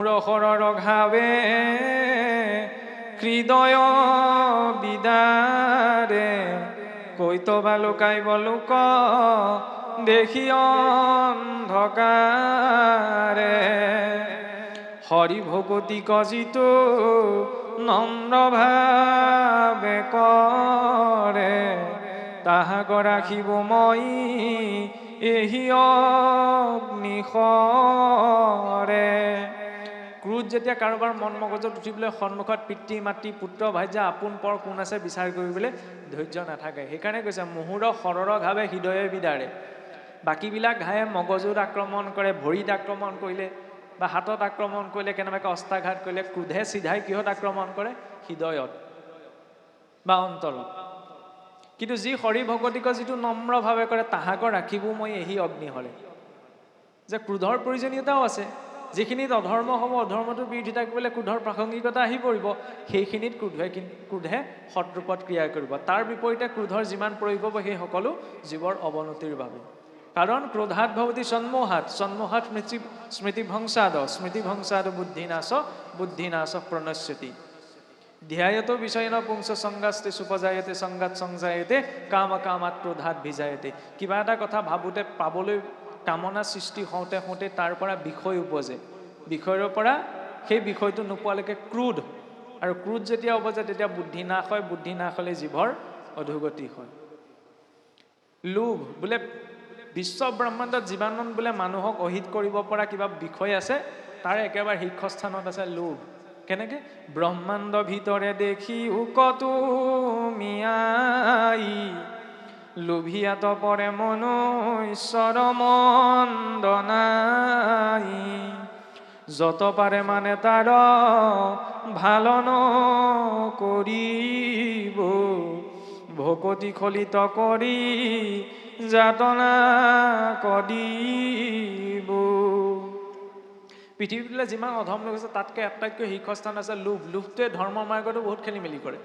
ৰসৰৰ ঘাৱে হৃদয় বিদাৰে কৈতবা লুকাইব লোক দেখি অন্ধকাৰে হৰি ভকতি কজিতো নম্ৰ ভাৱে কৰে তাহাক ৰাখিব মই এহি অগ্নিশৰে। ক্ৰোধ যেতিয়া কাৰোবাৰ মন মগজত উঠিবলৈ সন্মুখত পিতৃ মাতৃ পুত্ৰ ভাৰ্যা আপোন পৰ কোন আছে বিচাৰ কৰিবলৈ ধৈৰ্য নাথাকে। সেইকাৰণে কৈছে মুহুৰ সৰৰ ঘাৱে হৃদয়ে বিদাৰে। বাকীবিলাক ঘায়ে মগজুত আক্ৰমণ কৰে, ভৰিত আক্ৰমণ কৰিলে বা হাতত আক্ৰমণ কৰিলে, কেনেবাকৈ অস্ত্ৰাঘাত কৰিলে, ক্ৰোধে চিধাই কিহত আক্ৰমণ কৰে? হৃদয়ত বা অন্তৰত। কিন্তু যি হৰি ভকতিক যিটো নম্ৰভাৱে কৰে তাহাক ৰাখিব মই এহি অগ্নিশৰে। যে ক্ৰোধৰ প্ৰয়োজনীয়তাও আছে, যিখিনিত অধৰ্ম হ'ব অধৰ্মটোৰ বিৰোধিতা কৰিবলৈ ক্ৰোধৰ প্ৰাসংগিকতা আহি পৰিব, সেইখিনিত ক্ৰোধে সৎৰূপত ক্ৰিয়া কৰিব। তাৰ বিপৰীতে ক্ৰোধৰ যিমান প্ৰয়োগ হ'ব সেই সকলো জীৱৰ অৱনতিৰ বাবে। কাৰণ ক্ৰোধাৎ ভৱতি সন্মোহাৎ, সন্মোহাৎ স্মৃতিভংসাদ, স্মৃতিভংসাদ বুদ্ধিনাশ, বুদ্ধিনাশ প্ৰণশ্যতি। ধ্যায়তো বিষয়েন পুংস সংগাস্তে সুপজায়তে সংগাত সংজায়তে কাম কামাত ক্ৰোধাৎ ভিজায়তে। কিবা এটা কথা ভাবোঁতে পাবলৈ কামনা সৃষ্টি হওঁতে হওঁতে তাৰ পৰা বিষয় উপজে, বিষয়ৰ পৰা সেই বিষয়টো নোপোৱালৈকে ক্ৰোধ, আৰু ক্ৰোধ যেতিয়া উপজে তেতিয়া বুদ্ধি নাশ হয়, বুদ্ধি নাশ হ'লে জীৱৰ অধোগতি হয়। লোভ বোলে বিশ্ব ব্ৰহ্মাণ্ডত যিমান বোলে মানুহক অহিত কৰিব পৰা কিবা বিষয় আছে তাৰ একেবাৰে শীৰ্ষস্থানত আছে লোভ। কেনেকে? ব্ৰহ্মাণ্ড ভিতৰে দেখি কতো মিয়াই লোভিয়াত পৰে মনো ঈশ্বৰ মন্দনাই যত পাৰে মানে তাৰ ভাল নকৰিব ভকতি খলিত কৰি যাতনা কদিব। পৃথিৱীলৈ যিমান অধম লোক আছে তাতকৈ আটাইতকৈ শীৰ্ষস্থান আছে লোভ। লোভটোৱে ধৰ্মৰ মাৰ্গতো বহুত খেলি মেলি কৰে।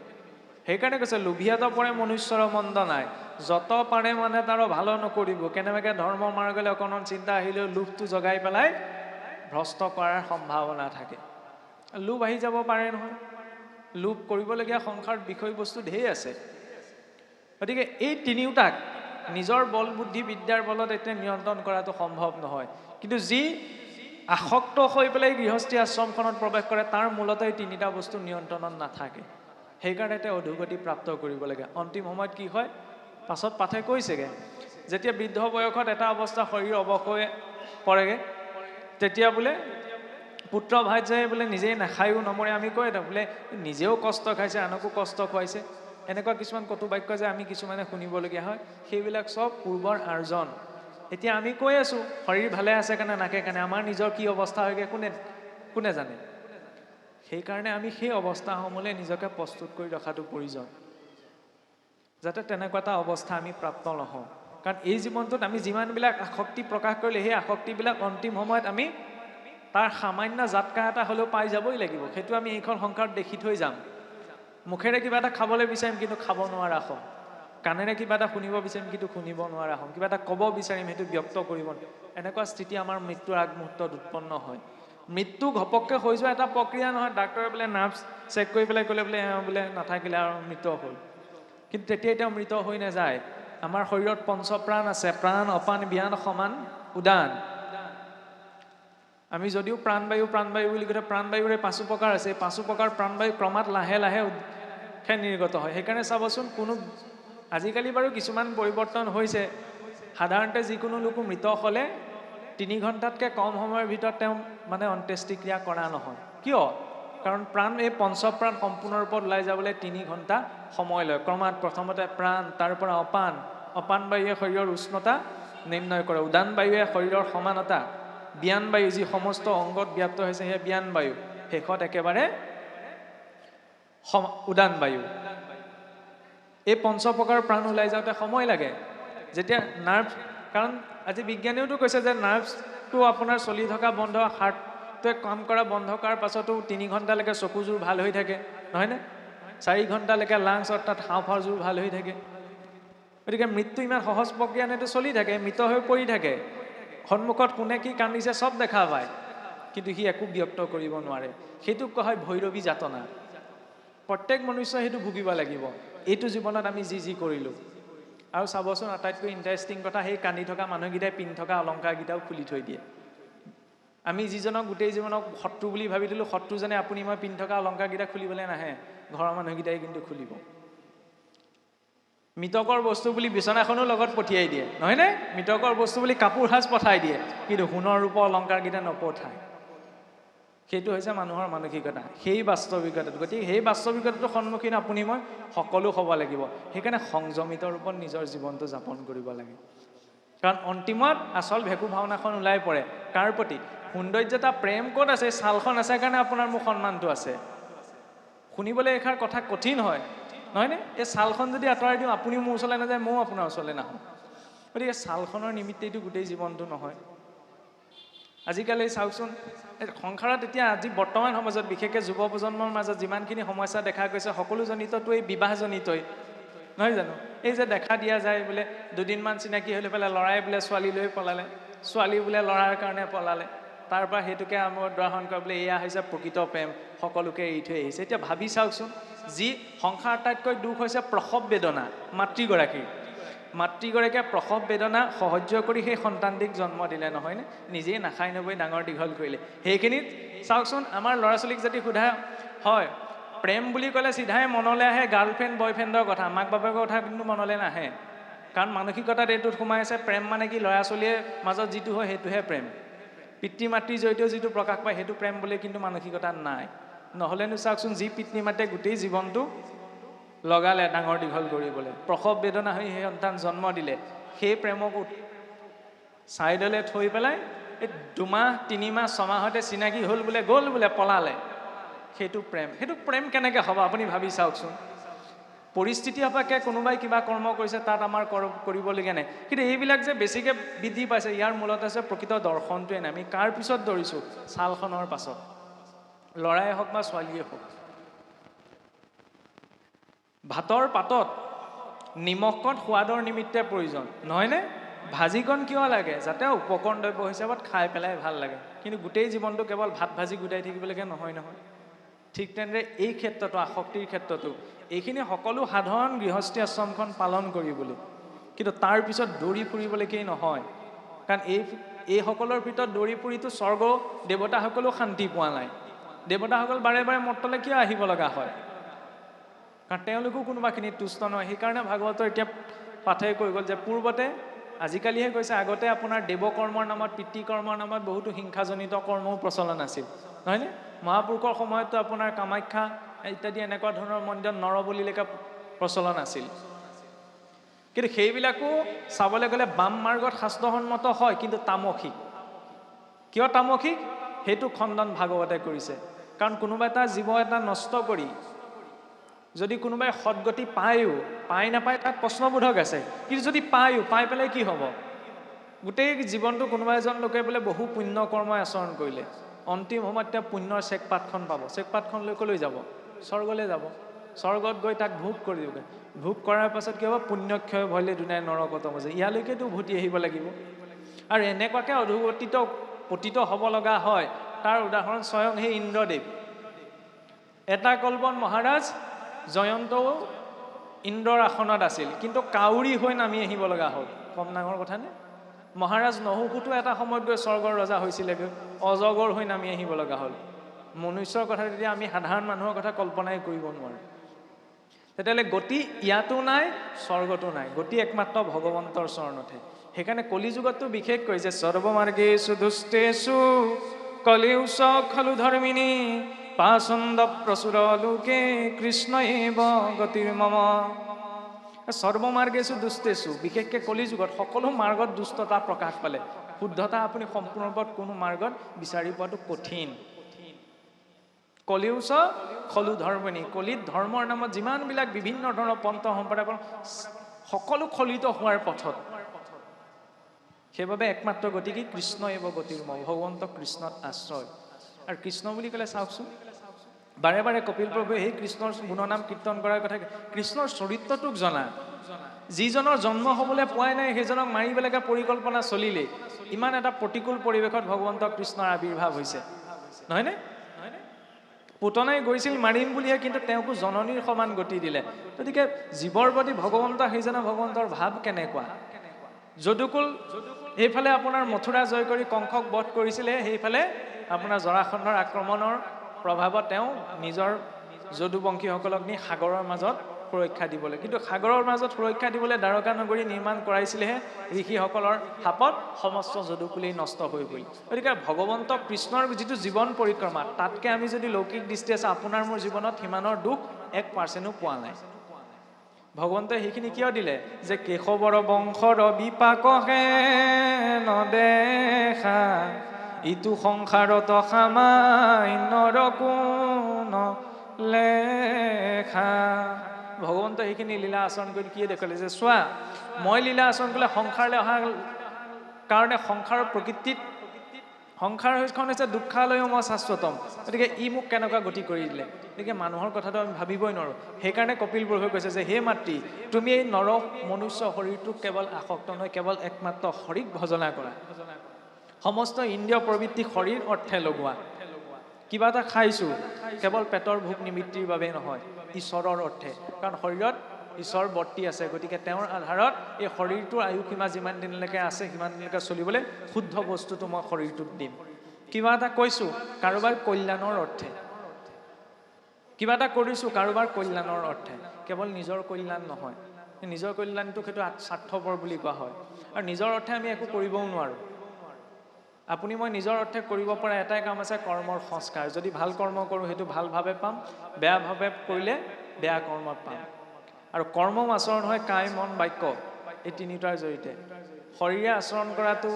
সেইকাৰণে কৈছে লোভিয়াত পৰে মনুষ্যৰ মন্দ নাই, যত পাৰে মানে তাৰ ভাল নকৰিব। কেনেবাকৈ ধৰ্মৰ মাৰ্গলৈ অকণমান চিন্তা আহিলেও লোভটো জগাই পেলাই ভ্ৰষ্ট কৰাৰ সম্ভাৱনা থাকে। লোভ আহি যাব পাৰে নহয়। লোভ কৰিবলগীয়া সংসাৰত বিষয়বস্তু ঢেৰ আছে। গতিকে এই তিনিওটাক নিজৰ বল বুদ্ধি বিদ্যাৰ বলত এতিয়া নিয়ন্ত্ৰণ কৰাটো সম্ভৱ নহয়। কিন্তু যি আসক্ত হৈ পেলাই গৃহস্থী আশ্ৰমখনত প্ৰৱেশ কৰে তাৰ মূলতে এই তিনিটা বস্তু নিয়ন্ত্ৰণত নাথাকে। সেইকাৰণে তেওঁ অধোগতি প্ৰাপ্ত কৰিব লাগে। অন্তিম সময়ত কি হয়? পাছত পাঠে কৈছেগৈ, যেতিয়া বৃদ্ধ বয়সত এটা অৱস্থা শৰীৰ অৱস হৈ পৰেগৈ তেতিয়া বোলে পুত্ৰ ভাৰ্যাই বোলে নিজেই নাখায়ো নমৰে। আমি কয় বোলে নিজেও কষ্ট খাইছে আনকো কষ্ট খুৱাইছে, এনেকুৱা কিছুমান কটু বাক্য যে আমি কিছুমানে শুনিবলগীয়া হয়। সেইবিলাক চব পূৰ্বৰ আৰ্জন। এতিয়া আমি কৈ আছোঁ শৰীৰ ভালে আছে কাৰণে নাকে কাৰণে, আমাৰ নিজৰ কি অৱস্থা হয়গৈ কোনে জানে। সেইকাৰণে আমি সেই অৱস্থাসমূহলৈ নিজকে প্ৰস্তুত কৰি ৰখাটো প্ৰয়োজন, যাতে তেনেকুৱা এটা অৱস্থা আমি প্ৰাপ্ত নহওঁ। কাৰণ এই জীৱনটোত আমি যিমানবিলাক আসক্তি প্ৰকাশ কৰিলে সেই আসক্তিবিলাক অন্তিম সময়ত আমি তাৰ সামান্য জাতকা এটা হ'লেও পাই যাবই লাগিব। সেইটো আমি এইখন সংসাৰত দেখি থৈ যাম। মুখেৰে কিবা এটা খাবলৈ বিচাৰিম কিন্তু খাব নোৱাৰা হওঁ, কাণেৰে কিবা এটা শুনিব বিচাৰিম কিন্তু শুনিব নোৱাৰা হওঁ, কিবা এটা ক'ব বিচাৰিম সেইটো ব্যক্ত কৰিব নোৱাৰিম। এনেকুৱা স্থিতি আমাৰ মৃত্যুৰ আগমুহূৰ্তত উৎপন্ন হয়। মৃত্যু ঘপককৈ হৈ যোৱা এটা প্ৰক্ৰিয়া নহয়। ডাক্তৰে বোলে নাৰ্ভছ চেক কৰি পেলাই ক'লে বোলে বোলে নাথাকিলে আৰু মৃত হ'ল, কিন্তু তেতিয়াই তেওঁ মৃত হৈ নাযায়। আমাৰ শৰীৰত পঞ্চপ্ৰাণ আছে, প্ৰাণ অপান ব্যান সমান উদান। আমি যদিও প্ৰাণবায়ু বুলি কওঁ, প্ৰাণবায়ুৰে 5 প্ৰকাৰ আছে। এই 5 প্ৰকাৰ প্ৰাণবায়ু ক্ৰমাৎ লাহে লাহে নিৰ্গত হয়। সেইকাৰণে চাবচোন কোনো আজিকালি বাৰু কিছুমান পৰিৱৰ্তন হৈছে। সাধাৰণতে যিকোনো লোক মৃত হ'লে 3 ঘণ্টাতকৈ কম সময়ৰ ভিতৰত তেওঁ মানে অন্ত্যেষ্টিক্ৰিয়া কৰা নহয়। কিয়? কাৰণ প্ৰাণ এই পঞ্চপ্ৰাণ সম্পূৰ্ণ ৰূপত ওলাই যাবলৈ 3 ঘণ্টা সময় লয়। ক্ৰমাৎ প্ৰথমতে প্ৰাণ, তাৰ পৰা অপান বায়ুৱে শৰীৰৰ উষ্ণতা নিৰ্ণয় কৰে, উদান বায়ুৱে শৰীৰৰ সমানতা, ব্যান বায়ু যি সমস্ত অংগত ব্যাপ্ত হৈছে সেয়া ব্যান বায়ু, শেষত একেবাৰে উদান বায়ু। এই 5 প্ৰকাৰ প্ৰাণ ওলাই যাওঁতে সময় লাগে। যেতিয়া নাৰ্ভ, কাৰণ আজি বিজ্ঞানীয়েওতো কৈছে যে নাৰ্ভছটো আপোনাৰ চলি থকা বন্ধ, হাৰ্টটোৱে কাম কৰা বন্ধ কৰাৰ পাছতো 3 ঘণ্টালৈকে চকুযোৰ ভাল হৈ থাকে, নহয়নে? 4 ঘণ্টালৈকে লাংছ অৰ্থাৎ হাওঁফাওঁযোৰ ভাল হৈ থাকে। গতিকে মৃত্যু ইমান সহজ প্ৰক্ৰিয়া নেতো, চলি থাকে, মৃত হৈ পৰি থাকে। সন্মুখত কোনে কি কান্দিছে চব দেখা পায়, কিন্তু সি একো ব্যক্ত কৰিব নোৱাৰে। সেইটোক কোৱা হয় ভৈৰৱী যাতনা। প্ৰত্যেক মনুষ্যই সেইটো ভুগিব লাগিব এইটো জীৱনত আমি যি কৰিলোঁ। আৰু চাবচোন আটাইতকৈ ইণ্টাৰেষ্টিং কথা, সেই কান্দি থকা মানুহকেইটাই পিন্ধি থকা অলংকাৰকেইটাও খুলি থৈ দিয়ে। আমি যিজনক গোটেই জীৱনক শত্ৰু বুলি ভাবি দিলোঁ, শত্ৰুজনে আপুনি মই পিন্ধি থকা অলংকাৰকেইটা খুলিবলৈ নাহে, ঘৰৰ মানুহকেইটাই কিন্তু খুলিব। মৃতকৰ বস্তু বুলি বিচনাখনো লগত পঠিয়াই দিয়ে, নহয়নে? মৃতকৰ বস্তু বুলি কাপোৰ সাজ পঠাই দিয়ে, কিন্তু সোণৰ ৰূপৰ অলংকাৰকেইটা নপঠায়। সেইটো হৈছে মানুহৰ মানসিকতা, সেই বাস্তৱিকতাটো। গতিকে সেই বাস্তৱিকতাটো সন্মুখীন আপুনি মই সকলো হ'ব লাগিব। সেইকাৰণে সংযমিত ৰূপত নিজৰ জীৱনটো যাপন কৰিব লাগে। কাৰণ অন্তিমত আচল ভেকু ভাওনাখন ওলাই পৰে কাৰ প্ৰতি? সৌন্দৰ্যতা প্ৰেম ক'ত আছে? ছালখন আছে কাৰণে আপোনাৰ মোৰ সন্মানটো আছে। শুনিবলৈ এষাৰ কথা কঠিন হয়, নহয়নে? এই ছালখন যদি আঁতৰাই দিওঁ, আপুনি মোৰ ওচৰলৈ নাযায়, ময়ো আপোনাৰ ওচৰলৈ নাহোঁ। গতিকে ছালখনৰ নিমিত্তেইটো গোটেই জীৱনটো নহয়। আজিকালি চাওকচোন, সংসাৰত এতিয়া আজি বৰ্তমান সমাজত বিশেষকৈ যুৱ প্ৰজন্মৰ মাজত যিমানখিনি সমস্যা দেখা গৈছে, সকলো জনিতটো এই বিবাহজনিতই, নহয় জানো? এই যে দেখা দিয়া যায় বোলে দুদিনমান চিনাকি হৈ পেলাই ল'ৰাই বোলে ছোৱালী লৈ পলালে, ছোৱালী বোলে ল'ৰাৰ কাৰণে পলালে, তাৰ পৰা সেইটোকে আমাৰ উদাহৰণ কৰে বোলে এয়া হৈছে প্ৰকৃত প্ৰেম, সকলোকে এৰি থৈ আহিছে। এতিয়া ভাবি চাওকচোন, যি সংসাৰ আটাইতকৈ দুখ হৈছে প্ৰসৱ বেদনা মাতৃগৰাকীৰ। মাতৃগৰাকীয়ে প্ৰসৱ বেদনা সহ্য কৰি সেই সন্তানটিক জন্ম দিলে, নহয়নে? নিজেই নাখাই নবৈ ডাঙৰ দীঘল কৰিলে। সেইখিনিত চাওকচোন, আমাৰ ল'ৰা ছোৱালীক যদি সোধা হয় প্ৰেম বুলি ক'লে চিধাই মনলৈ আহে গাৰ্লফ্ৰেণ্ড বয়ফ্ৰেণ্ডৰ কথা, মাক বাপেকৰ কথা কিন্তু মনলৈ নাহে। কাৰণ মানসিকতাত এইটোত সোমাই আছে প্ৰেম মানে কি ল'ৰা ছোৱালীৰ মাজত যিটো হয় সেইটোহে প্ৰেম। পিতৃ মাতৃৰ জড়িত যিটো প্ৰকাশ পায় সেইটো প্ৰেম বুলি কিন্তু মানসিকতাত নাই। নহ'লেনো চাওকচোন, যি পিতৃ মাতৃয়ে গোটেই জীৱনটো লগালে ডাঙৰ দীঘল কৰিবলৈ, প্ৰসৱ বেদনা হৈ সেই সন্তান জন্ম দিলে, সেই প্ৰেমক ছাইডলৈ থৈ পেলাই এই 2 মাহ 3 মাহ 6 মাহতে চিনাকি হ'ল বোলে, গ'ল বোলে, পলালে। সেইটো প্ৰেম। সেইটো প্ৰেম কেনেকৈ হ'ব আপুনি ভাবি চাওকচোন। পৰিস্থিতি সাপেক্ষে কোনোবাই কিবা কৰ্ম কৰিছে, তাত আমাৰ কৰিবলগীয়া নাই। কিন্তু এইবিলাক যে বেছিকৈ বৃদ্ধি পাইছে, ইয়াৰ মূলত আছে প্ৰকৃত দৰ্শনটোৱে নাই। আমি কাৰ পিছত দৌৰিছোঁ? ছালখনৰ পাছত, ল'ৰাই হওক বা ছোৱালীয়ে হওক। ভাতৰ পাতত নিমখকণ সোৱাদৰ নিমিত্তে প্ৰয়োজন, নহয়নে? ভাজিকণ কিয় লাগে? যাতে উপকৰণ দ্ৰব্য হিচাপত খাই পেলাই ভাল লাগে। কিন্তু গোটেই জীৱনটো কেৱল ভাত ভাজি গোটাই থাকিবলৈকে নহয়। ঠিক তেনেদৰে এই ক্ষেত্ৰতো, আসক্তিৰ ক্ষেত্ৰতো এইখিনি সকলো সাধাৰণ গৃহস্থী আশ্ৰমখন পালন কৰিবলৈ, কিন্তু তাৰ পিছত দৌৰি ফুৰিবলৈকেই নহয়। কাৰণ এইসকলৰ ভিতৰত দৌৰি ফুৰিতো স্বৰ্গ দেৱতাসকলেও শান্তি পোৱা নাই। দেৱতাসকল বাৰে বাৰে মৰ্তলৈ কিয় আহিব লগা হয়? কাৰণ তেওঁলোকো কোনোবাখিনিত তুষ্ট নহয়। সেইকাৰণে ভাগৱতৰ এতিয়া পাঠে কৈ গ'ল যে পূৰ্বতে, আজিকালিহে কৈছে, আগতে আপোনাৰ দেৱকৰ্মৰ নামত, পিতৃকৰ্মৰ নামত বহুতো হিংসাজনিত কৰ্মও প্ৰচলন আছিল, নহয়নে? মহাপুৰুষৰ সময়তো আপোনাৰ কামাখ্যা ইত্যাদি এনেকুৱা ধৰণৰ মন্দিৰত নৰবলিলৈকে প্ৰচলন আছিল। কিন্তু সেইবিলাকো চাবলৈ গ'লে বাম মাৰ্গত শাস্ত্ৰসন্মত হয়, কিন্তু তামসিক। কিয় তামসিক? সেইটো খণ্ডন ভাগৱতে কৰিছে। কাৰণ কোনোবা এটা জীৱ এটা নষ্ট কৰি যদি কোনোবাই সদগতি পাই নাপায় তাত প্ৰশ্নবোধক আছে। কিন্তু যদি পাই পেলাই কি হ'ব? গোটেই জীৱনটো কোনোবা এজন লোকে বোলে বহু পুণ্য কৰ্মই আচৰণ কৰিলে, অন্তিম সময়ত তেওঁ পুণ্যৰ চেকপাতখন পাব। চেকপাতখন লৈ ক'লৈ যাব? স্বৰ্গলৈ যাব। স্বৰ্গত গৈ তাক ভোগ কৰিবগৈ। ভোগ কৰাৰ পাছত কি হ'ব? পুণ্যক্ষয় ভয়লে দুনাই নৰকত বজে। ইয়ালৈকেতো উভতি আহিব লাগিব। আৰু এনেকুৱাকৈ অধোগতিত পতিত হ'ব লগা হয়, তাৰ উদাহৰণ স্বয়ং সেই ইন্দ্ৰদেৱ। এটা কল্পত মহাৰাজ জয়ন্তও ইন্দ্ৰৰ আসনত আছিল, কিন্তু কাউৰী হৈ নামি আহিব লগা হ'ল। কম ডাঙৰ কথা নে? মহাৰাজ নহুকুতো এটা সময়ত গৈ স্বৰ্গৰ ৰজা হৈছিলেগৈ, অজগৰ হৈ নামি আহিব লগা হ'ল। মনুষ্যৰ কথা তেতিয়া আমি সাধাৰণ মানুহৰ কথা কল্পনাই কৰিব নোৱাৰোঁ। তেতিয়াহ'লে গতি ইয়াতো নাই, স্বৰ্গতো নাই। গতি একমাত্ৰ ভগৱন্তৰ চৰণতহে। সেইকাৰণে কলিযুগতটো বিশেষকৈ যে সৰ্বমাৰ্গেষু দুষ্টেষু কলিউষ খলু ধৰ্মিনী পাচন্দ প্ৰচুৰ লোকে কৃষ্ণ এব গতিৰ মম। সৰ্বমাৰ্গেষু দুষ্টেষু, বিশেষকৈ কলিযুগত সকলো মাৰ্গত দুষ্টতা প্ৰকাশ পালে। শুদ্ধতা আপুনি সম্পূৰ্ণৰূপত কোনো মাৰ্গত বিচাৰি পোৱাটো কঠিন। কলিউষ খলু ধৰ্মিনী, কলিত ধৰ্মৰ নামত যিমানবিলাক বিভিন্ন ধৰণৰ পন্থ সম্প্ৰদায় সকলো খলিত হোৱাৰ পথত। সেইবাবে একমাত্ৰ গতি কি? কৃষ্ণ এব গতিৰ মম, ভগৱন্ত কৃষ্ণত আশ্ৰয়। আৰু কৃষ্ণ বুলি ক'লে চাওকচোন, বাৰে বাৰে কপিল প্ৰভুৱে সেই কৃষ্ণৰ গুণনাম কীৰ্তন কৰাৰ কথা। কৃষ্ণৰ চৰিত্ৰটোক জনা, যিজনৰ জন্ম হ'বলৈ পোৱাই নাই সেইজনক মাৰিবলৈকে পৰিকল্পনা চলিলেই। ইমান এটা প্ৰতিকূল পৰিৱেশত ভগৱন্ত কৃষ্ণৰ আৱিৰ্ভাৱ হৈছে। নহয়নে? পুতনাই গৈছিল মাৰিম বুলিয়ে, কিন্তু তেওঁকো জননীৰ সমান গতি দিলে। গতিকে জীৱৰ প্ৰতি ভগৱন্ত সেইজনা ভগৱন্তৰ ভাৱ কেনেকুৱা। যদুকুল এইফালে আপোনাৰ মথুৰা জয় কৰি কংসক বধ কৰিছিলে, সেইফালে আপোনাৰ জৰাসন্ধৰ আক্ৰমণৰ প্ৰভাৱত তেওঁ নিজৰ যদুবংশীসকলক নি সাগৰৰ মাজত সুৰক্ষা দিবলৈ, কিন্তু সাগৰৰ মাজত সুৰক্ষা দিবলৈ দ্বাৰকা নগৰী নিৰ্মাণ কৰাইছিলেহে, ঋষিসকলৰ শাপত সমস্ত যদুকুলেই নষ্ট হৈ গ'ল। গতিকে ভগৱন্ত কৃষ্ণৰ যিটো জীৱন পৰিক্ৰমা, তাতকৈ আমি যদি লৌকিক দৃষ্টি আছে, আপোনাৰ মোৰ জীৱনত সিমানৰ দুখ 1% পোৱা নাই। ভগৱন্তই সেইখিনি কিয় দিলে, যে কেশৱৰ বংশৰ বিপাকহে নদেখা, ইটো সংসাৰত সামান্যৰ কোন লেখা। ভগৱন্ত সেইখিনি লীলা আচৰণ কৰি কি দেখুৱালে, যে চোৱা মই লীলা আচৰণ কৰিলে সংসাৰলৈ অহাৰ কাৰণে সংসাৰৰ প্ৰকৃতিত সংসাৰখন হৈছে দুঃখালয় মই শাশ্বতম, গতিকে ই মোক কেনেকুৱা গতি কৰি দিলে। গতিকে মানুহৰ কথাটো আমি ভাবিবই নোৱাৰোঁ। সেইকাৰণে কপিল পুৰুষে কৈছে যে হে মাতৃ, তুমি এই নৰ মনুষ্য শৰীৰটোক কেৱল আসক্ত নহয়, কেৱল একমাত্ৰ হৰিক ভজনা কৰা, সমস্ত ইন্দ্ৰিয় প্ৰবৃত্তি শৰীৰ অৰ্থে লগোৱা। কিবা এটা খাইছোঁ কেৱল পেটৰ ভোক নিবৃত্তিৰ বাবে নহয়, ঈশ্বৰৰ অৰ্থে, কাৰণ শৰীৰত ঈশ্বৰ বৰ্তি আছে। গতিকে তেওঁৰ আধাৰত এই শৰীৰটোৰ আয়ুসীমা যিমান দিনলৈকে আছে সিমান দিনলৈকে চলিবলৈ শুদ্ধ বস্তুটো মই শৰীৰটোক দিম। কিবা এটা কৈছোঁ কাৰোবাৰ কল্যাণৰ অৰ্থে, কিবা এটা কৰিছোঁ কাৰোবাৰ কল্যাণৰ অৰ্থে, কেৱল নিজৰ কল্যাণ নহয়। নিজৰ কল্যাণটোক সেইটো স্বাৰ্থপৰ বুলি কোৱা হয়, আৰু নিজৰ অৰ্থে আমি একো কৰিবও নোৱাৰোঁ। আপুনি মই নিজৰ অৰ্থে কৰিব পৰা এটাই কাম আছে, কৰ্মৰ সংস্কাৰ। যদি ভাল কৰ্ম কৰোঁ সেইটো ভালভাৱে পাম, বেয়াভাৱে কৰিলে বেয়া কৰ্মত পাম। আৰু কৰ্ম আচৰণ হয় কায় মন বাক্য, এই তিনিটাৰ জৰিয়তে। শৰীৰে আচৰণ কৰাটো,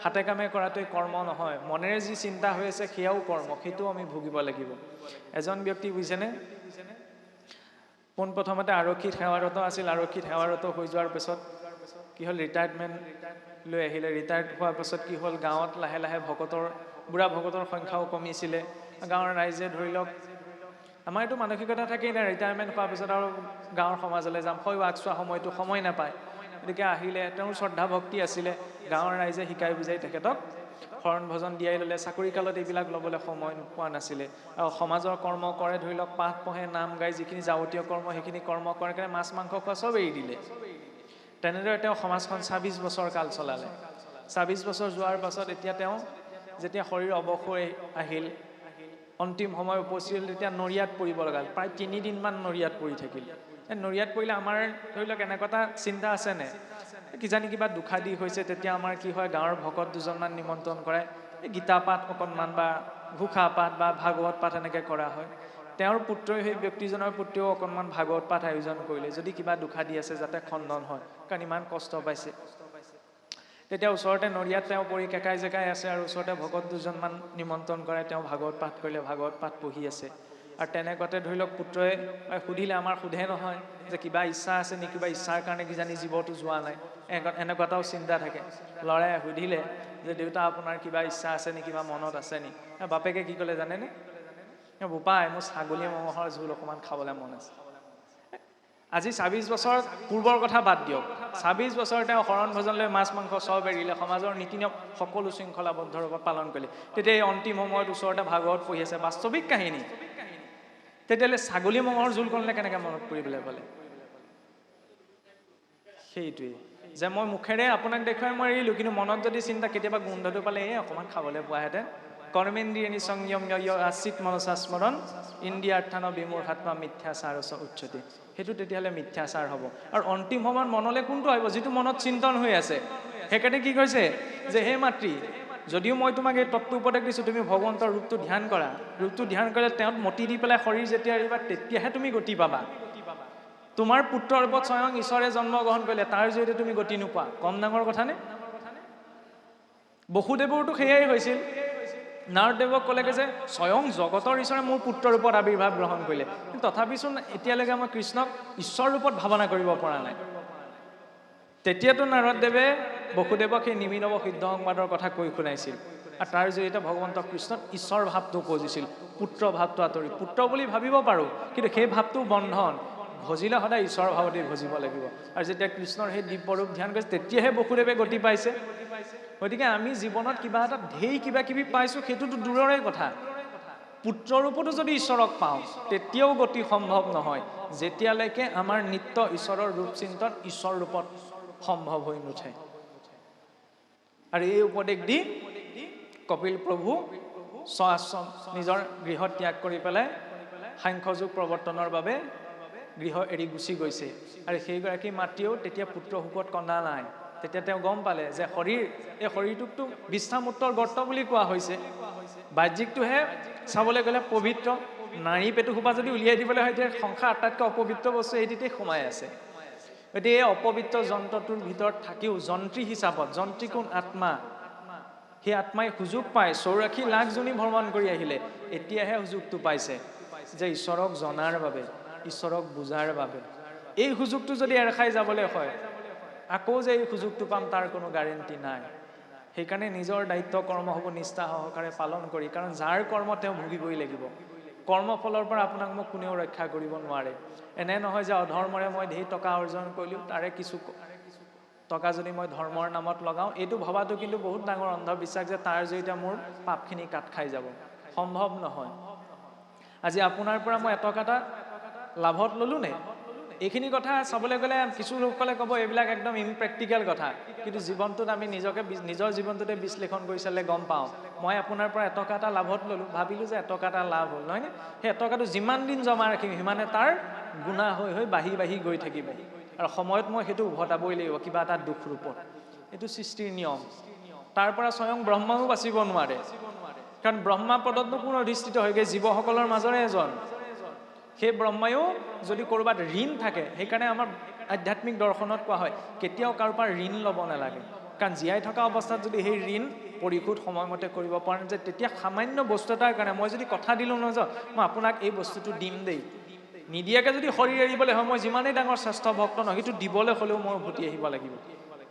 হাতে কামে কৰাটোৱে কৰ্ম নহয়, মনেৰে যি চিন্তা হৈ আছে সেয়াও কৰ্ম, সেইটোও আমি ভুগিব লাগিব। এজন ব্যক্তি বুজিছেনে, পোনপ্ৰথমতে আৰক্ষীত সেৱাৰত আছিল, আৰক্ষীত সেৱাৰত হৈ যোৱাৰ পিছত কি হ'ল, ৰিটায়াৰমেণ্ট লৈ আহিলে। ৰিটায়াৰ্ড হোৱাৰ পাছত কি হ'ল, গাঁৱত লাহে লাহে বুঢ়া ভকতৰ সংখ্যাও কমিছিলে। গাঁৱৰ ৰাইজে ধৰি লওক, আমাৰ এইটো মানসিকতা থাকেই না, ৰিটায়াৰমেণ্ট হোৱাৰ পিছত আৰু গাঁৱৰ সমাজলৈ যাম, হয় আগচোৱা সময়টো সময় নাপায়। গতিকে আহিলে, তেওঁৰ শ্ৰদ্ধা ভক্তি আছিলে, গাঁৱৰ ৰাইজে শিকাই বুজাই তেখেতক শৰণ ভজন দিয়াই ল'লে। চাকৰি কালত এইবিলাক ল'বলৈ সময় পোৱা নাছিলে, আৰু সমাজৰ কৰ্ম কৰে, ধৰি লওক পাঠ পঢ়ে, নাম গাই, যিখিনি যাৱতীয় কৰ্ম সেইখিনি কৰ্ম কৰে কাৰণে মাছ মাংস খোৱা চব এৰি দিলে। তেনেদৰে তেওঁ সমাজখন 26 বছৰ কাল চলালে। 26 বছৰ যোৱাৰ পাছত এতিয়া তেওঁ যেতিয়া শৰীৰ অৱস হৈ আহিল, অন্তিম সময় উপস্থিত হ'ল, তেতিয়া নৰিয়াত পৰিব লগাল। প্ৰায় 3 দিনমান নৰিয়াত পৰি থাকিল। নৰিয়াত পৰিলে আমাৰ ধৰি লওক এনেকুৱা এটা চিন্তা আছেনে, কিজানি কিবা দুখাদি হৈছে, তেতিয়া আমাৰ কি হয়, গাঁৱৰ ভকত দুজনমান নিমন্ত্ৰণ কৰে, গীতা পাঠ অকণমান বা ঘোষা পাঠ বা ভাগৱত পাঠ এনেকৈ কৰা হয়। তেওঁৰ পুত্ৰই, সেই ব্যক্তিজনৰ পুত্ৰও অকণমান ভাগৱত পাঠ আয়োজন কৰিলে, যদি কিবা দুখাদি আছে যাতে খণ্ডন হয়, কাৰণ ইমান কষ্ট পাইছে। তেতিয়া ওচৰতে নৰিয়াত তেওঁ পৰি কেকাই জেকাই আছে, আৰু ওচৰতে ভকত দুজনমান নিমন্ত্ৰণ কৰে, তেওঁ ভাগৱত পাঠ কৰিলে, ভাগৱত পাঠ পঢ়ি আছে। আৰু তেনেকুৱাতে ধৰি লওক পুত্ৰই সুধিলে, আমাৰ সোধে নহয় যে কিবা ইচ্ছা আছে নেকি, কিবা ইচ্ছাৰ কাৰণে কিজানি জীৱটো যোৱা নাই, এনেকুৱা এটাও চিন্তা থাকে। ল'ৰাই সুধিলে যে দেউতা আপোনাৰ কিবা ইচ্ছা আছে নেকি বা মনত আছে নেকি? বাপেকে কি ক'লে জানেনে, বোপাই মোৰ ছাগলী মঙহৰ জোল অকণমান খাবলৈ মন আছে। আজি 26 বছৰ পূৰ্বৰ কথা বাদ দিয়ক, 26 বছৰ তেওঁ শৰণ ভজন লৈ মাছ মাংস চব এৰিলে, সমাজৰ নীতি নিয়ম সকলো শৃংখলাবদ্ধ ৰূপত পালন কৰিলে। তেতিয়া এই অন্তিম সময়ত ওচৰতে ভাগৱত পঢ়ি আছে, বাস্তৱিক কাহিনী। তেতিয়াহ'লে ছাগলী মঙহৰ জোল ক'লে কেনেকৈ মনত পৰিবলৈ পালে? সেইটোৱেই যে মই মুখেৰে আপোনাক দেখুৱাই মই এৰিলোঁ, কিন্তু মনত যদি চিন্তা, কেতিয়াবা গোন্ধটো পালে অকণমান খাবলৈ পোৱাহেঁতেন। কৰ্মেন্দ্ৰিয় নিসংযম আশ্ৰিত মনসা স্মৰণ ইন্দ্ৰিয়াৰ্থান বিমূঢ়াত্মা মিথ্যাচাৰস উচ্যতে, সেইটো তেতিয়াহ'লে মিথ্যাচাৰ হ'ব। আৰু অন্তিম সময়ত মনলৈ কোনটো আহিব, যিটো মনত চিন্তন হৈ আছে। সেইকাৰণে কি কৈছে যে হে মাতৃ, যদিও মই তোমাক এই তত্ত্ব উপদেশ দিছোঁ, তুমি ভগৱন্তৰ ৰূপটো ধ্যান কৰা, ৰূপটো ধ্যান কৰিলে তেওঁত মতি দি পেলাই শৰীৰ যেতিয়া এৰিবা, তেতিয়াহে তুমি গতি পাবা। তোমাৰ পুত্ৰৰ ৰূপত স্বয়ং ঈশ্বৰে জন্মগ্ৰহণ কৰিলে, তাৰ জৰিয়তে তুমি গতি নোপোৱা, কম ডাঙৰ কথানে? বসুদেৱৰতো সেয়াই হৈছিল। নাৰদেৱক ক'লেগৈ যে স্বয়ং জগতৰ ঈশ্বৰে মোৰ পুত্ৰৰ ৰূপত আৱিৰ্ভাৱ গ্ৰহণ কৰিলে, কিন্তু তথাপিচোন এতিয়ালৈকে মই কৃষ্ণক ঈশ্বৰ ৰূপত ভাৱনা কৰিব পৰা নাই। তেতিয়াতো নাৰদদেৱে বসুদেৱক সেই নিমিনৱ সিদ্ধ সংবাদৰ কথা কৈ শুনাইছিল, আৰু তাৰ জৰিয়তে ভগৱন্ত কৃষ্ণত ঈশ্বৰ ভাৱটো উপজিছিল, পুত্ৰ ভাৱটো আঁতৰি। পুত্ৰ বুলি ভাবিব পাৰোঁ, কিন্তু সেই ভাৱটো বন্ধন, ভজিলে সদায় ঈশ্বৰ ভাৱতে ভজিব লাগিব। আৰু যেতিয়া কৃষ্ণৰ সেই দিব্যৰূপ ধ্যান কৰিছে, তেতিয়াহে বসুদেৱে গতি পাইছে। গতিকে আমি জীৱনত কিবা এটা ঢেৰ কিবা কিবি পাইছোঁ, সেইটোতো দূৰৰে কথা, পুত্ৰৰূপতো যদি ঈশ্বৰক পাওঁ তেতিয়াও গতি সম্ভৱ নহয় যেতিয়ালৈকে আমাৰ নিত্য ঈশ্বৰৰ ৰূপ চিন্তন ঈশ্বৰ ৰূপত সম্ভৱ হৈ নুঠে। আৰু এই উপদেশ দি কপিল প্ৰভু স্বআশ্ৰম নিজৰ গৃহ ত্যাগ কৰি পেলাই সাংখ্যযোগ প্ৰৱৰ্তনৰ বাবে গৃহ এৰি গুচি গৈছে। আৰু সেইগৰাকী মাতৃয়েও তেতিয়া পুত্ৰ শোকত কন্দা নাই। তেতিয়া তেওঁ গম পালে যে এই শৰীৰটোকতো বিশ্ৰামোত্তৰ গৰ্ত বুলি কোৱা হৈছে, বাহ্যিকটোহে চাবলৈ গ'লে পবিত্ৰ। নাৰী পেটুসোপা যদি উলিয়াই দিবলৈ হয় তেতিয়া সংসাৰ আটাইতকৈ অপবিত্ৰ বস্তু এইটোতে সোমাই আছে। গতিকে এই অপবিত্ৰ যন্ত্ৰটোৰ ভিতৰত থাকিও যন্ত্ৰী হিচাপত, যন্ত্ৰী কোন? আত্মা। সেই আত্মাই সুযোগ পায় 84 লাখ জনী ভ্ৰমণ কৰি আহিলে, এতিয়াহে সুযোগটো পাইছে যে ঈশ্বৰক জনাৰ বাবে, ঈশ্বৰক বুজাৰ বাবে। এই সুযোগটো যদি এৰ খাই যাবলৈ হয়, আকৌ যে এই সুযোগটো পাম তাৰ কোনো গ্যাৰেণ্টি নাই। সেইকাৰণে নিজৰ দায়িত্ব কৰ্ম হ'ব নিষ্ঠা সহকাৰে পালন কৰি, কাৰণ যাৰ কৰ্ম তেওঁ ভুগিবই লাগিব। কৰ্মফলৰ পৰা আপোনাক মোক কোনেও ৰক্ষা কৰিব নোৱাৰে। এনে নহয় যে অধৰ্মৰে মই ধেৰ টকা অৰ্জন কৰিলোঁ, তাৰে কিছু টকা যদি মই ধৰ্মৰ নামত লগাওঁ, এইটো ভবাটো কিন্তু বহুত ডাঙৰ অন্ধবিশ্বাস যে তাৰ জৰিয়তে মোৰ পাপখিনি কাট খাই যাব। সম্ভৱ নহয়। আজি আপোনাৰ পৰা মই এটকা এটা লাভত ল'লোঁ নে? এইখিনি কথা চাবলৈ গ'লে কিছু লোকসকলে ক'ব এইবিলাক একদম ইমপ্ৰেক্টিকেল কথা, কিন্তু জীৱনটোত আমি নিজৰ জীৱনটোতে বিশ্লেষণ কৰি চালে গম পাওঁ। মই আপোনাৰ পৰা এটকা এটা লাভত ল'লোঁ, ভাবিলোঁ যে এটকা এটা লাভ হ'ল, নহয়নে? সেই এটকাটো যিমান দিন জমা ৰাখিম সিমানে তাৰ গুণা হৈ হৈ বাঢ়ি বাঢ়ি গৈ থাকিব, আৰু সময়ত মই সেইটো উভতাবই লাগিব কিবা এটা দুখ ৰূপত। এইটো সৃষ্টিৰ নিয়ম। তাৰ পৰা স্বয়ং ব্ৰহ্মাও বাচিব নোৱাৰে, কাৰণ ব্ৰহ্মা পদতনো কোন অধিষ্ঠিত হয়গৈ? জীৱসকলৰ মাজৰে এজন। সেই ব্ৰহ্মায়ো যদি ক'ৰবাত ঋণ থাকে, সেইকাৰণে আমাৰ আধ্যাত্মিক দৰ্শনত কোৱা হয় কেতিয়াও কাৰোবাৰ ঋণ ল'ব নালাগে, কাৰণ জীয়াই থকা অৱস্থাত যদি সেই ঋণ পৰিশোধ সময়মতে কৰিব পৰা নাযায়, তেতিয়া সামান্য বস্তু এটাৰ কাৰণে মই যদি কথা দিলোঁ নহয় যে মই আপোনাক এই বস্তুটো দিম দেই, নিদিয়াকৈ যদি শৰীৰ এৰিবলৈ হয়, মই যিমানেই ডাঙৰ শ্ৰেষ্ঠ ভক্ত নহয়, সেইটো দিবলৈ হ'লেও মই উভতি আহিব লাগিব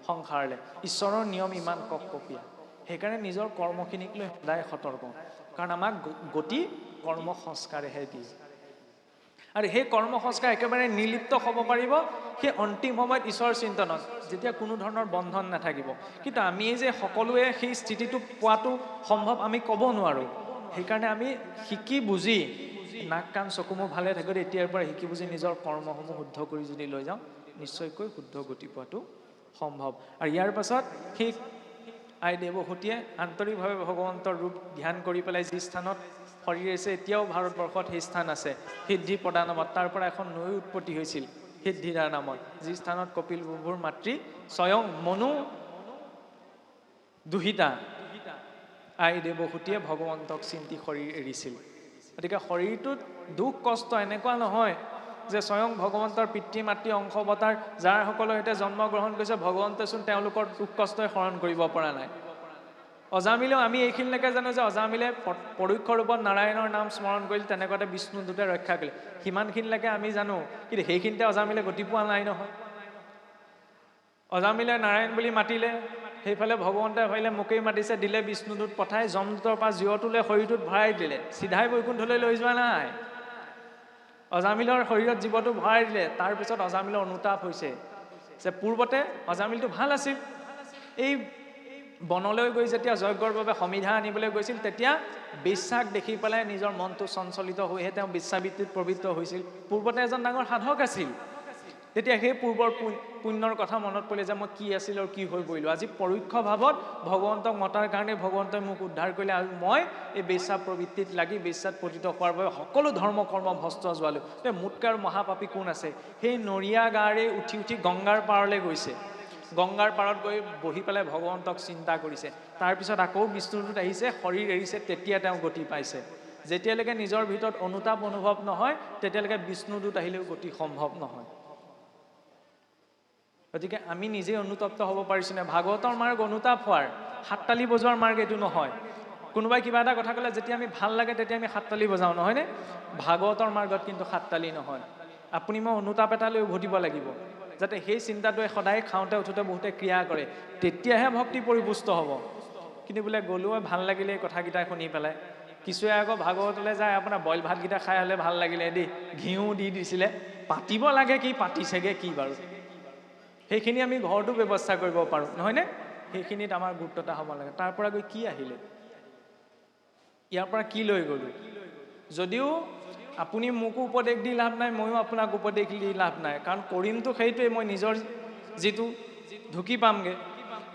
সংসাৰলৈ। ঈশ্বৰৰ নিয়ম ইমান কককপীয়া। সেইকাৰণে নিজৰ কৰ্মখিনিক লৈ সদায় সতৰ্ক, কাৰণ আমাক গতি কৰ্ম সংস্কাৰেহে দিয়ে। আৰু সেই কৰ্ম সংস্কাৰ একেবাৰে নিৰ্লিপ্ত হ'ব পাৰিব সেই অন্তিম সময়ত ঈশ্বৰ চিন্তনত, যেতিয়া কোনো ধৰণৰ বন্ধন নাথাকিব। কিন্তু আমি যে সকলোৱে সেই স্থিতিটো পোৱাটো সম্ভৱ আমি ক'ব নোৱাৰোঁ। সেইকাৰণে আমি শিকি বুজি, নাক কাণ চকুমুখ ভালে থাকোঁ, এতিয়াৰ পৰা শিকি বুজি নিজৰ কৰ্মসমূহ শুদ্ধ কৰি যদি লৈ যাওঁ, নিশ্চয়কৈ শুদ্ধ গতি পোৱাটো সম্ভৱ। আৰু ইয়াৰ পাছত সেই আই দেৱহতীয়ে আন্তৰিকভাৱে ভগৱন্তৰ ৰূপ ধ্যান কৰি পেলাই যি স্থানত শৰীৰ আছে, এতিয়াও ভাৰতবৰ্ষত সেই স্থান আছে সিদ্ধিপদা নামত। তাৰ পৰা এখন নৈ উৎপত্তি হৈছিল সিদ্ধিদাৰ নামত, যি স্থানত কপিল প্ৰভুৰ মাতৃ স্বয়ং মনু দুহিতা আই দেৱহতীয়ে ভগৱন্তক চিন্তি শৰীৰ এৰিছিল। গতিকে শৰীৰটোত দুখ কষ্ট এনেকুৱা নহয় যে স্বয়ং ভগৱন্তৰ পিতৃ মাতৃ অংশ অৱতাৰ যাৰ সকলৰ সৈতে জন্মগ্ৰহণ কৰিছে, ভগৱন্তচোন তেওঁলোকৰ দুখ কষ্টই হৰণ কৰিব পৰা নাই। অজামিলেও আমি এইখিনিলৈকে জানো যে অজামিলে পৰোক্ষ ৰূপত নাৰায়ণৰ নাম স্মৰণ কৰিল, তেনেকুৱাতে বিষ্ণুদূতে ৰক্ষা কৰিলে, সিমানখিনিলৈকে আমি জানো। কিন্তু সেইখিনিতে অজামিলে গতি পোৱা নাই নহয়। অজামিলে নাৰায়ণ বুলি মাতিলে, সেইফালে ভগৱন্তে ভাবিলে মোকেই মাতিছে, দিলে বিষ্ণুদূত পঠাই যমদূতৰ পৰা জীৱটোলৈ শৰীৰটোত ভৰাই দিলে, চিধাই বৈকুণ্ঠলৈ লৈ যোৱা নাই। অজামিলৰ শৰীৰত জীৱটো ভৰাই দিলে। তাৰপিছত অজামিলৰ অনুতাপ হৈছে যে পূৰ্বতে অজামিলটো ভাল আছিল, এই বনলৈ গৈ যেতিয়া যজ্ঞৰ বাবে সমিধা আনিবলৈ গৈছিল, তেতিয়া বিশ্বাস দেখি পেলাই নিজৰ মনটো চঞ্চলিত হৈহে তেওঁ বিশ্বাবৃত্তিত প্ৰবৃত্ত হৈছিল। পূৰ্বতে এজন ডাঙৰ সাধক আছিল, তেতিয়া সেই পূৰ্বৰ পুণ্যৰ কথা মনত পৰিলে যে মই কি আছিল আৰু কি হৈ পৰিলোঁ। আজি পৰোক্ষ ভাৱত ভগৱন্তক মতাৰ কাৰণে ভগৱন্তই মোক উদ্ধাৰ কৰিলে, আৰু মই এই বেশ্যা প্ৰবৃত্তিত লাগি বেশ্যাত পতিত হোৱাৰ বাবে সকলো ধৰ্ম কৰ্ম ভস্ত যোৱালোঁ। মোতকৈ আৰু মহাপাপী কোন আছে? সেই নৰিয়া গাৰে উঠি উঠি গংগাৰ পাৰলৈ গৈছে, গংগাৰ পাৰত গৈ বহি পেলাই ভগৱন্তক চিন্তা কৰিছে। তাৰপিছত আকৌ বিষ্ণুদূত আহিছে, শৰীৰ এৰিছে, তেতিয়া তেওঁ গতি পাইছে। যেতিয়ালৈকে নিজৰ ভিতৰত অনুতাপ অনুভৱ নহয়, তেতিয়ালৈকে বিষ্ণুদূত আহিলেও গতি সম্ভৱ নহয়। গতিকে আমি নিজে অনুতপ্ত হ'ব পাৰিছোনে? ভাগৱতৰ মাৰ্গ অনুতাপ হোৱাৰ, হাততালি বজোৱাৰ মাৰ্গ এইটো নহয়। কোনোবাই কিবা এটা কথা ক'লে যেতিয়া আমি ভাল লাগে তেতিয়া আমি হাততালি বজাওঁ, নহয়নে? ভাগৱতৰ মাৰ্গত কিন্তু হাততালি নহয়। আপুনি মই অনুতাপ এটা লৈ উভতিব লাগিব, যাতে সেই চিন্তাটোৱে সদায় খাওঁতে উঠোতে বহুতে ক্ৰিয়া কৰে, তেতিয়াহে ভক্তি পৰিপুষ্ট হ'ব। কিন্তু বোলে গ'লো ভাল লাগিলে এই কথাকেইটা শুনি পেলাই, কিছুৱে আকৌ ভাগৱতলৈ যায় আপোনাৰ বইল ভাতকেইটা খাই হ'লে ভাল লাগিলে দেই, ঘিউ দি দিছিলে, পাতিব লাগে কি, পাতিছেগে কি বাৰু? সেইখিনি আমি ঘৰতো ব্যৱস্থা কৰিব পাৰোঁ, নহয়নে? সেইখিনিত আমাৰ গুৰুত্বতা হ'ব লাগে। তাৰ পৰা গৈ কি আহিলে, ইয়াৰ পৰা কি লৈ গ'লোঁ? যদিও আপুনি মোকো উপদেশ দি লাভ নাই, ময়ো আপোনাক উপদেশ দি লাভ নাই, কাৰণ কৰিমতো সেইটোৱে, মই নিজৰ যিটো ঢুকি পামগৈ।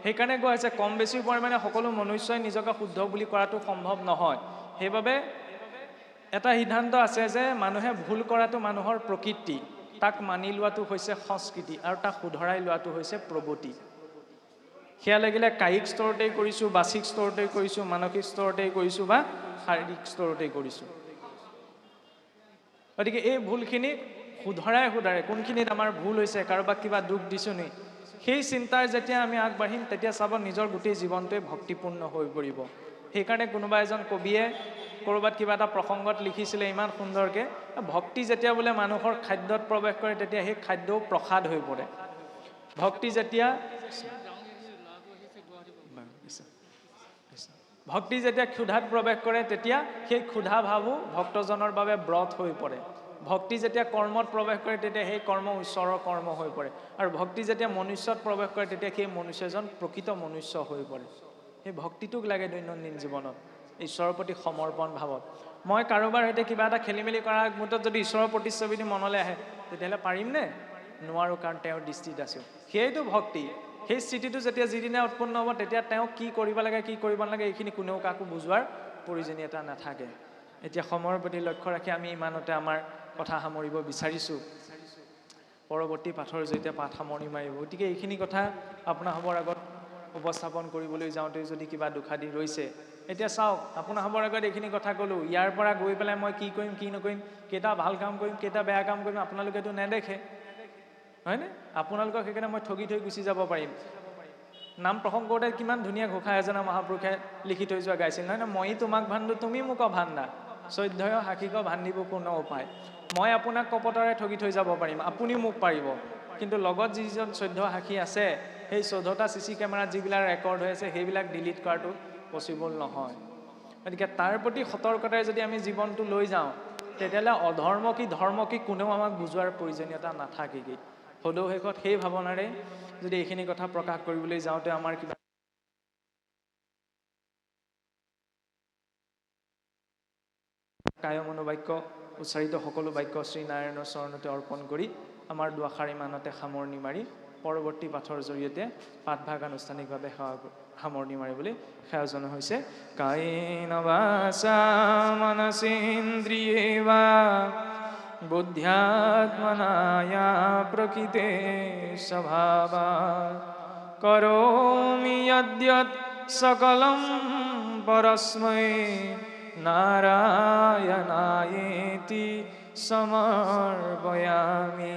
সেইকাৰণে কোৱা হৈছে কম বেছি পৰিমাণে সকলো মনুষ্যই নিজকে শুদ্ধ বুলি কৰাটো সম্ভৱ নহয়। সেইবাবে এটা সিদ্ধান্ত আছে যে মানুহে ভুল কৰাটো মানুহৰ প্ৰকৃতি, তাক মানি লোৱাটো হৈছে সংস্কৃতি, আৰু তাক শুধৰাই লোৱাটো হৈছে প্ৰগতি। সেয়া লাগিলে কায়িক স্তৰতেই কৰিছোঁ, বাচিক স্তৰতেই কৰিছোঁ, মানসিক স্তৰতেই কৰিছোঁ বা শাৰীৰিক স্তৰতেই কৰিছোঁ। গতিকে এই ভুলখিনি শুধৰাই কোনখিনিত আমাৰ ভুল হৈছে, কাৰোবাক কিবা দুখ দিছোঁ নি, সেই চিন্তাৰ যেতিয়া আমি আগবাঢ়িম তেতিয়া চাব নিজৰ গোটেই জীৱনটোৱে ভক্তিপূৰ্ণ হৈ পৰিব। সেইকাৰণে কোনোবা এজন কবিয়ে ক'ৰবাত কিবা এটা প্ৰসংগত লিখিছিলে ইমান সুন্দৰকৈ, ভক্তি যেতিয়া বোলে মানুহৰ খাদ্যত প্ৰৱেশ কৰে তেতিয়া সেই খাদ্যও প্ৰসাদ হৈ পৰে। ভক্তি যেতিয়া ক্ষুধাত প্ৰৱেশ কৰে তেতিয়া সেই ক্ষুধা ভাৱো ভক্তজনৰ বাবে ব্ৰত হৈ পৰে। ভক্তি যেতিয়া কৰ্মত প্ৰৱেশ কৰে তেতিয়া সেই কৰ্ম ঈশ্বৰৰ কৰ্ম হৈ পৰে, আৰু ভক্তি যেতিয়া মনুষ্যত প্ৰৱেশ কৰে তেতিয়া সেই মনুষ্যজন প্ৰকৃত মনুষ্য হৈ পৰে। সেই ভক্তিটোক লাগে দৈনন্দিন জীৱনত, ঈশ্বৰৰ প্ৰতি সমৰ্পণ ভাৱত। মই কাৰোবাৰ সৈতে কিবা এটা খেলি মেলি কৰাৰ আগমুহূৰ্তত যদি ঈশ্বৰৰ প্ৰতিচ্ছবিটো মনলৈ আহে, তেতিয়াহ'লে পাৰিমনে? নোৱাৰোঁ, কাৰণ তেওঁৰ দৃষ্টিত আছোঁ। সেইটো ভক্তি। সেই স্থিতিটো যেতিয়া যিদিনা উৎপন্ন হ'ব তেতিয়া তেওঁ কি কৰিব লাগে কি কৰিব নালাগে এইখিনি কোনেও কাকো বুজোৱাৰ প্ৰয়োজনীয়তা নাথাকে। এতিয়া সময়ৰ প্ৰতি লক্ষ্য ৰাখি আমি ইমানতে আমাৰ কথা সামৰিব বিচাৰিছোঁ। পৰৱৰ্তী পাঠৰ জৰিয়তে পাঠ সামৰি মাৰিব। গতিকে এইখিনি কথা আপোনালোকৰ আগত উপস্থাপন কৰিবলৈ যাওঁতে যদি কিবা দুখাদি ৰৈছে, এতিয়া চাওক, আপোনালোকৰ আগত এইখিনি কথা ক'লোঁ, ইয়াৰ পৰা গৈ পেলাই মই কি কৰিম কি নকৰিম, কেইটা ভাল কাম কৰিম কেইটা বেয়া কাম কৰিম আপোনালোকেতো নেদেখে, হয়নে? আপোনালোকক সেইকাৰণে মই ঠগি থৈ গুচি যাব পাৰিম। নাম প্ৰসংগ কৰোঁতে কিমান ধুনীয়া ঘোষা এজনা মহাপুৰুষে লিখি থৈ যোৱা গাইছিল, নহয় নে? মই তোমাক ভান্দো তুমি মোক ভান্দা, চৈধ্যয় সাক্ষিক ভান্দিব পূৰ্ণ উপায়। মই আপোনাক কপটৰে ঠগি থৈ যাব পাৰিম, আপুনি মোক পাৰিব, কিন্তু লগত যিজন 14 সাক্ষী আছে, সেই 14টা CC কেমেৰাত যিবিলাক ৰেকৰ্ড হৈ আছে সেইবিলাক ডিলিট কৰাটো পচিবল নহয়। গতিকে তাৰ প্ৰতি সতৰ্কতাৰে যদি আমি জীৱনটো লৈ যাওঁ তেতিয়াহ'লে অধৰ্ম কি ধৰ্ম কি কোনেও আমাক বুজোৱাৰ প্ৰয়োজনীয়তা নাথাকেগৈ। সদৌ শেষত সেই ভাৱনাৰে যদি এইখিনি কথা প্ৰকাশ কৰিবলৈ যাওঁতে আমাৰ কিবা কায় মনোবাক্য উচ্চাৰিত সকলো বাক্য শ্ৰীনাৰায়ণৰ চৰণতে অৰ্পণ কৰি আমাৰ দুআষাৰ ইমানতে সামৰণি মাৰি পৰৱৰ্তী পাঠৰ জৰিয়তে পাঠভাগ আনুষ্ঠানিকভাৱে সামৰণি মাৰিবলৈ সেৱা হৈছে। কায়েন বাচা মনসেন্দ্ৰিয়েবা বুদ্ধ্যাত্মনায়া প্ৰকৃতে স্বভাবাৎ কৰোমি যদ্যৎ সকলম পৰস্मै নাৰায়ণায়েতি সমৰ্পয়ামি,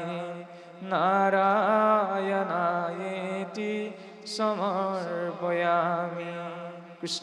নাৰায়ণায়েতি সমৰ্পয়ামি। কৃষ্ণ।